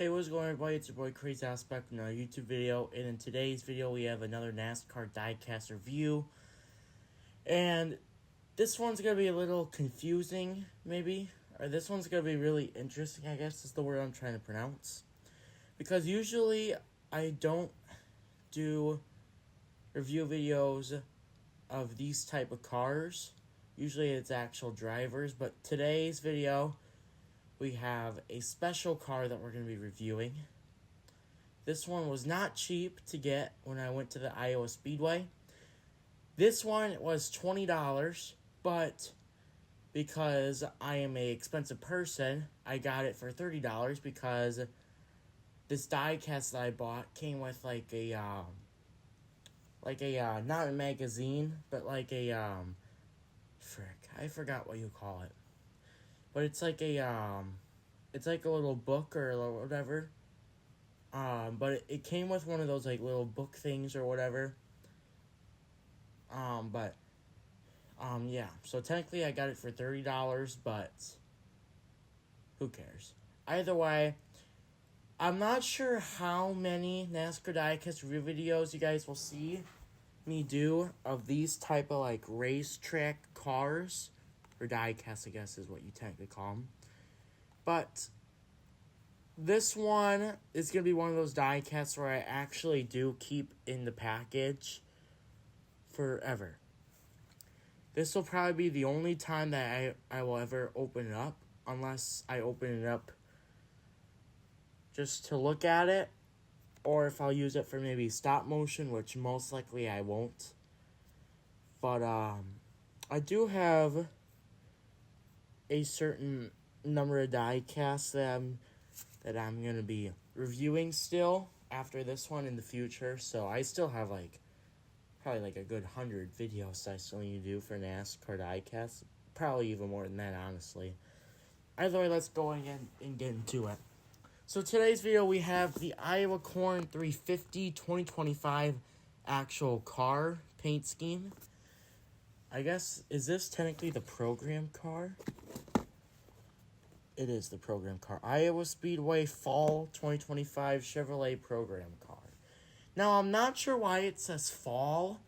Hey, what's going on, everybody? It's your boy Crazy Aspect in another YouTube video, and in today's video we have another NASCAR diecast review. And this one's gonna be a little confusing, maybe, or this one's gonna be really interesting, I guess is the word I'm trying to pronounce. Because usually I don't do review videos of these type of cars. Usually it's actual drivers, but today's video we have a special car that we're going to be reviewing. This one was not cheap to get when I went to the Iowa Speedway. This one was $20, but because I am an expensive person, I got it for $30 because this diecast that I bought came with like a not a magazine, but like a I forgot what you call it. But it's like a little book or whatever. But it came with one of those like little book things or whatever. Yeah. So technically I got it for $30, but who cares? Either way, I'm not sure how many NASCAR diecast review videos you guys will see me do of these type of like racetrack cars. Or diecast, I guess, is what you technically call them. But this one is going to be one of those diecasts where I actually do keep in the package forever. This will probably be the only time that I will ever open it up, unless I open it up just to look at it, or if I'll use it for maybe stop motion, which most likely I won't. But I do have a certain number of diecasts that I'm gonna be reviewing still after this one in the future. So I still have probably a good 100 videos I still need to do for NASCAR diecasts. Probably even more than that, honestly. Either way, let's go and get into it. So today's video we have the Iowa Corn 350 2025 actual car paint scheme. I guess, is this technically the program car? It is the program car. Iowa Speedway Fall 2025 Chevrolet program car. Now, I'm not sure why it says fall,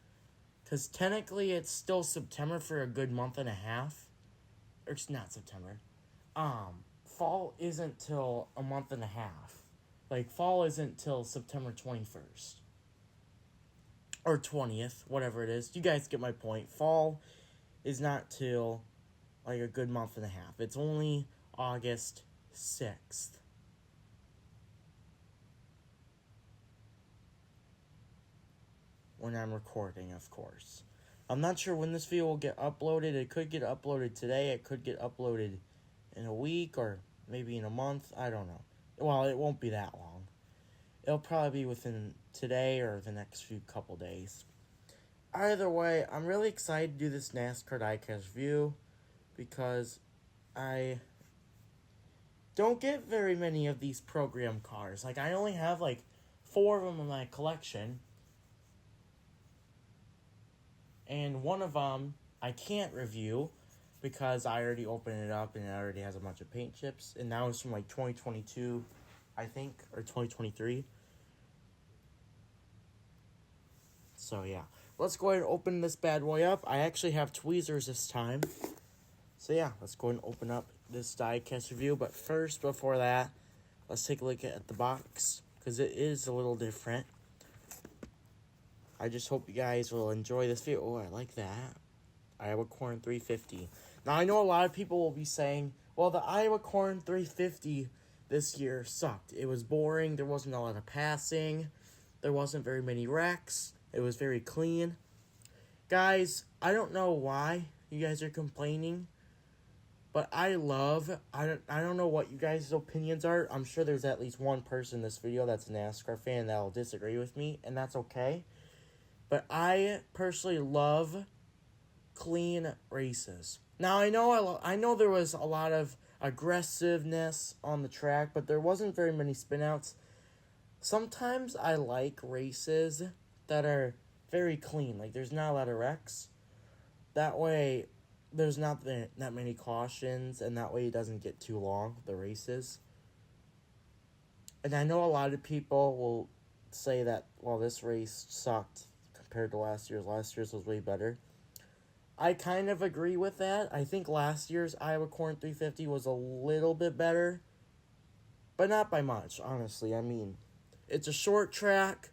because technically it's still September for a good month and a half. Or it's not September. Fall isn't till a month and a half. Like, fall isn't till September 21st. Or 20th, whatever it is. You guys get my point. Fall is not till like a good month and a half. It's only August 6th. When I'm recording, of course. I'm not sure when this video will get uploaded. It could get uploaded today. It could get uploaded in a week or maybe in a month. I don't know. Well, it won't be that long. It'll probably be within today or the next few couple days. Either way, I'm really excited to do this NASCAR diecast review because I don't get very many of these program cars. Like, I only have 4 of them in my collection. And one of them I can't review because I already opened it up and it already has a bunch of paint chips. And that was from 2022, I think, or 2023. So yeah, let's go ahead and open this bad boy up. I actually have tweezers this time. So yeah, let's go ahead and open up this diecast review. But first, before that, let's take a look at the box, because it is a little different. I just hope you guys will enjoy this video. Oh, I like that. Iowa Corn 350. Now, I know a lot of people will be saying, well, the Iowa Corn 350 this year sucked. It was boring. There wasn't a lot of passing. There wasn't very many wrecks. It was very clean. Guys, I don't know why you guys are complaining, but I don't know what you guys' opinions are. I'm sure there's at least one person in this video that's a NASCAR fan that will disagree with me, and that's okay. But I personally love clean races. Now, I know there was a lot of aggressiveness on the track, but there wasn't very many spinouts. Sometimes I like races that are very clean. Like, there's not a lot of wrecks. That way, there's not that many cautions, and that way it doesn't get too long, the races. And I know a lot of people will say that, well, this race sucked compared to last year's. Last year's was way better. I kind of agree with that. I think last year's Iowa Corn 350 was a little bit better, but not by much, honestly. I mean, it's a short track.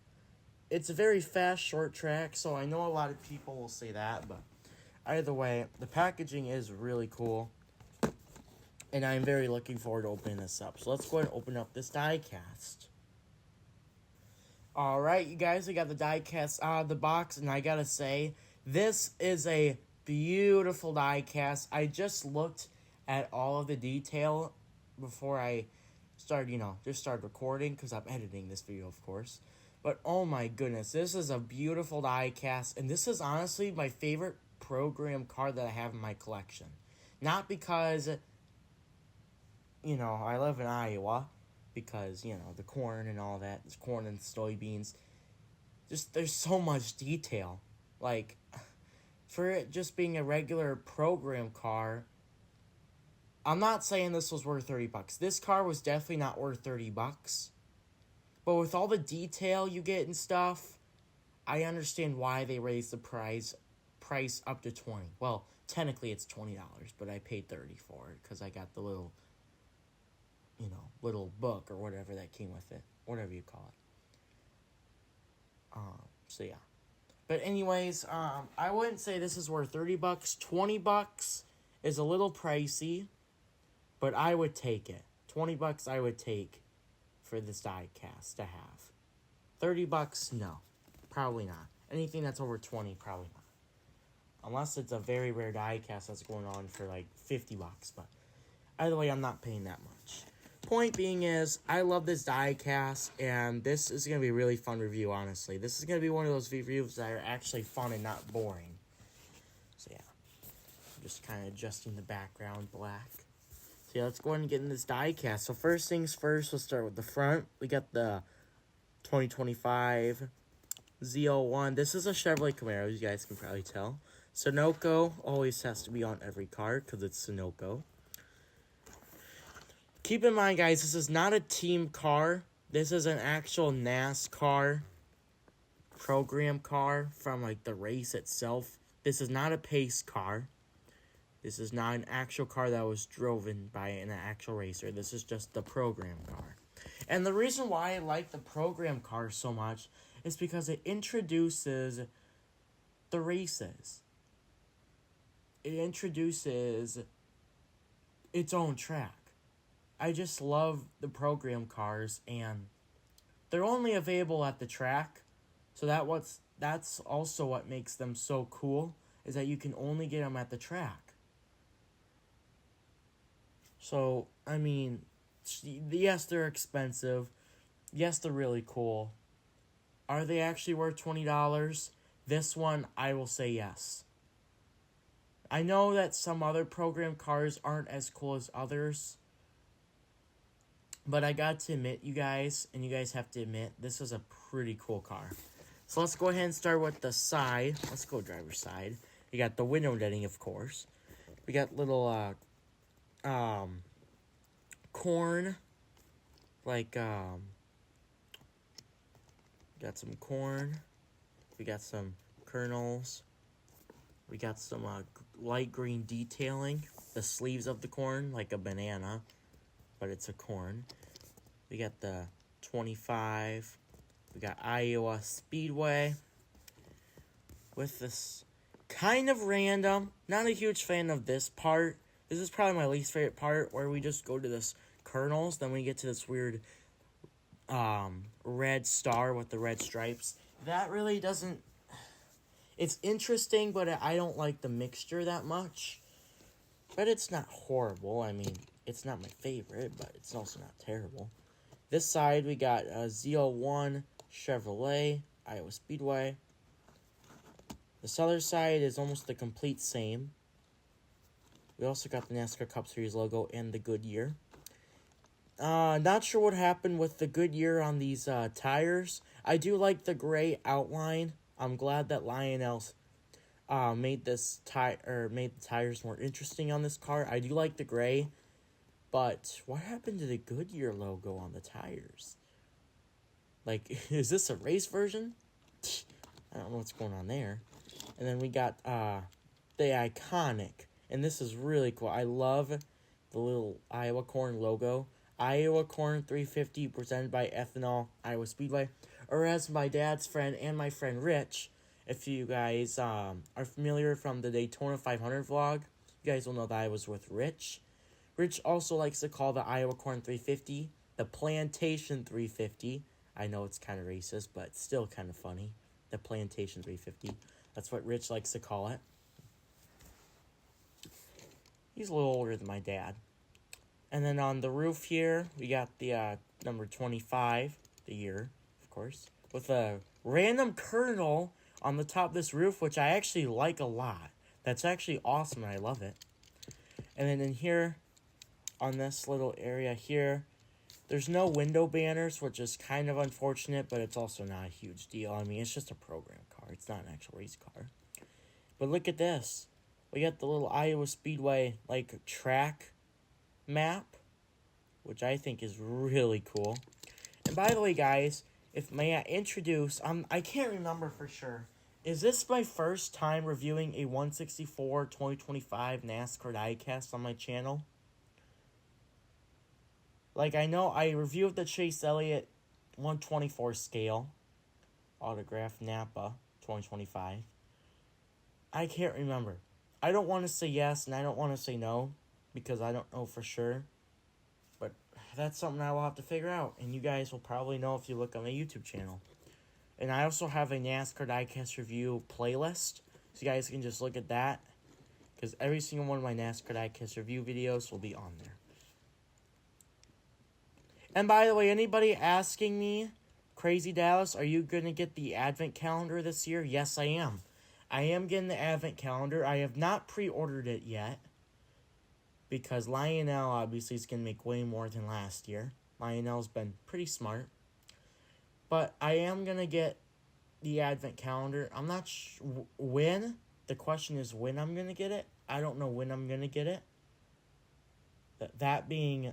It's a very fast short track, so I know a lot of people will say that, but either way, the packaging is really cool, and I'm very looking forward to opening this up. So let's go ahead and open up this diecast. Alright, you guys, we got the diecast out of the box, and I gotta say, this is a beautiful diecast. I just looked at all of the detail before I started, just started recording, because I'm editing this video, of course. But oh my goodness, this is a beautiful diecast, and this is honestly my favorite program card that I have in my collection. Not because, I live in Iowa, because, the corn and all that, there's corn and soybeans. There's so much detail. Like, for it just being a regular program car, I'm not saying this was worth $30. This car was definitely not worth $30. But with all the detail you get and stuff, I understand why they raised the price up to $20. Well, technically it's $20, but I paid $30 for it because I got the little, little book or whatever that came with it, whatever you call it. So yeah. But anyways, I wouldn't say this is worth $30. $20 is a little pricey, but I would take it. $20 I would take for this diecast to have. $30, no. Probably not. Anything that's over 20, probably not. Unless it's a very rare diecast that's going on for like $50, but either way, I'm not paying that much. Point being is, I love this diecast, and this is going to be a really fun review, honestly. This is going to be one of those reviews that are actually fun and not boring. So yeah, I'm just kind of adjusting the background black. So yeah, let's go ahead and get in this diecast. So first things first, we'll start with the front. We got the 2025 Z01. This is a Chevrolet Camaro, you guys can probably tell. Sunoco always has to be on every car because it's Sunoco. Keep in mind, guys, this is not a team car. This is an actual NASCAR program car from, like, the race itself. This is not a pace car. This is not an actual car that was driven by an actual racer. This is just the program car. And the reason why I like the program car so much is because it introduces the races. It introduces its own track. I just love the program cars, and they're only available at the track. So that's also what makes them so cool, is that you can only get them at the track. So, I mean, yes, they're expensive. Yes, they're really cool. Are they actually worth $20? This one, I will say yes. I know that some other program cars aren't as cool as others, but I got to admit, you guys, and you guys have to admit, this is a pretty cool car. So let's go ahead and start with the side. Let's go driver's side. We got the window netting, of course. We got little corn, like got some corn. We got some kernels. We got some light green detailing. The sleeves of the corn, like a banana, but it's a corn. We got the 25. We got Iowa Speedway. With this kind of random, not a huge fan of this part. This is probably my least favorite part, where we just go to this kernels, then we get to this weird red star with the red stripes. That really doesn't... It's interesting, but I don't like the mixture that much. But it's not horrible. I mean, it's not my favorite, but it's also not terrible. This side, we got Z01 Chevrolet, Iowa Speedway. This other side is almost the complete same. We also got the NASCAR Cup Series logo and the Goodyear. Not sure what happened with the Goodyear on these tires. I do like the gray outline. I'm glad that Lionel made the tires more interesting on this car. I do like the gray. But what happened to the Goodyear logo on the tires? Like, is this a race version? I don't know what's going on there. And then we got the iconic, and this is really cool. I love the little Iowa Corn logo. Iowa Corn 350 presented by Ethanol Iowa Speedway. Or as my dad's friend and my friend Rich, if you guys are familiar from the Daytona 500 vlog, you guys will know that I was with Rich. Rich also likes to call the Iowa Corn 350 the Plantation 350. I know it's kind of racist, but still kind of funny. The Plantation 350. That's what Rich likes to call it. He's a little older than my dad. And then on the roof here, we got the number 25, the year, of course, with a random kernel on the top of this roof, which I actually like a lot. That's actually awesome, and I love it. And then in here, on this little area here, there's no window banners, which is kind of unfortunate, but it's also not a huge deal. I mean, it's just a program car. It's not an actual race car. But look at this. We got the little Iowa Speedway, like, track map, which I think is really cool. And by the way, guys, if may I introduce, I can't remember for sure. Is this my first time reviewing a 164 2025 NASCAR diecast on my channel? Like, I know I reviewed the Chase Elliott 124 scale autograph Napa 2025. I can't remember. I don't want to say yes and I don't want to say no because I don't know for sure. But that's something I will have to figure out. And you guys will probably know if you look on my YouTube channel. And I also have a NASCAR diecast review playlist. So you guys can just look at that. Because every single one of my NASCAR diecast review videos will be on there. And by the way, anybody asking me, Crazy Dallas, are you going to get the advent calendar this year? Yes, I am. I am getting the advent calendar. I have not pre-ordered it yet. Because Lionel obviously is going to make way more than last year. Lionel's been pretty smart. But I am going to get the advent calendar. I'm not when. The question is when I'm going to get it. I don't know when I'm going to get it. That being,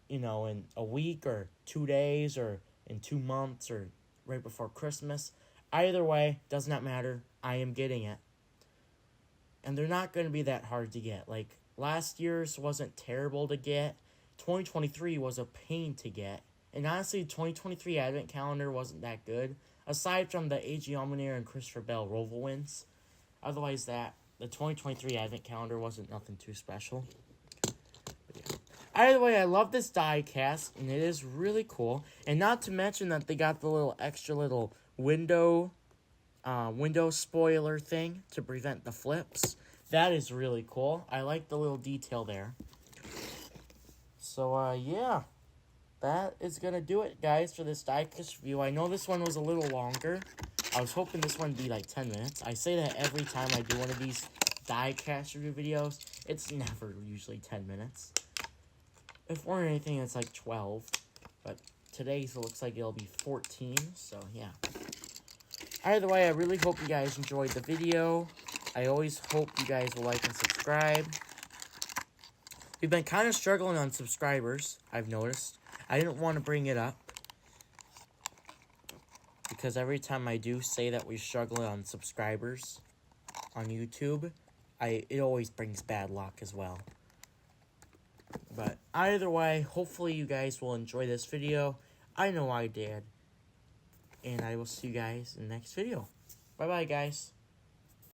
you know, in a week or 2 days or in 2 months or right before Christmas. Either way, does not matter. I am getting it. And they're not going to be that hard to get. Like, last year's wasn't terrible to get. 2023 was a pain to get. And honestly, 2023 Advent Calendar wasn't that good. Aside from the A.G. Allmendinger and Christopher Bell Roval wins. Otherwise, the 2023 Advent Calendar wasn't nothing too special. But yeah. Either way, I love this die cast, and it is really cool. And not to mention that they got the little extra little window spoiler thing to prevent the flips. That is really cool. I like the little detail there. So, yeah. That is going to do it, guys, for this diecast review. I know this one was a little longer. I was hoping this one would be like 10 minutes. I say that every time I do one of these diecast review videos. It's never usually 10 minutes. If or anything, it's like 12. But today's looks like it'll be 14, so yeah. Either way, I really hope you guys enjoyed the video. I always hope you guys will like and subscribe. We've been kind of struggling on subscribers, I've noticed. I didn't want to bring it up. Because every time I do say that we're struggling on subscribers on YouTube, it always brings bad luck as well. But either way, hopefully you guys will enjoy this video. I know I did. And I will see you guys in the next video. Bye-bye, guys.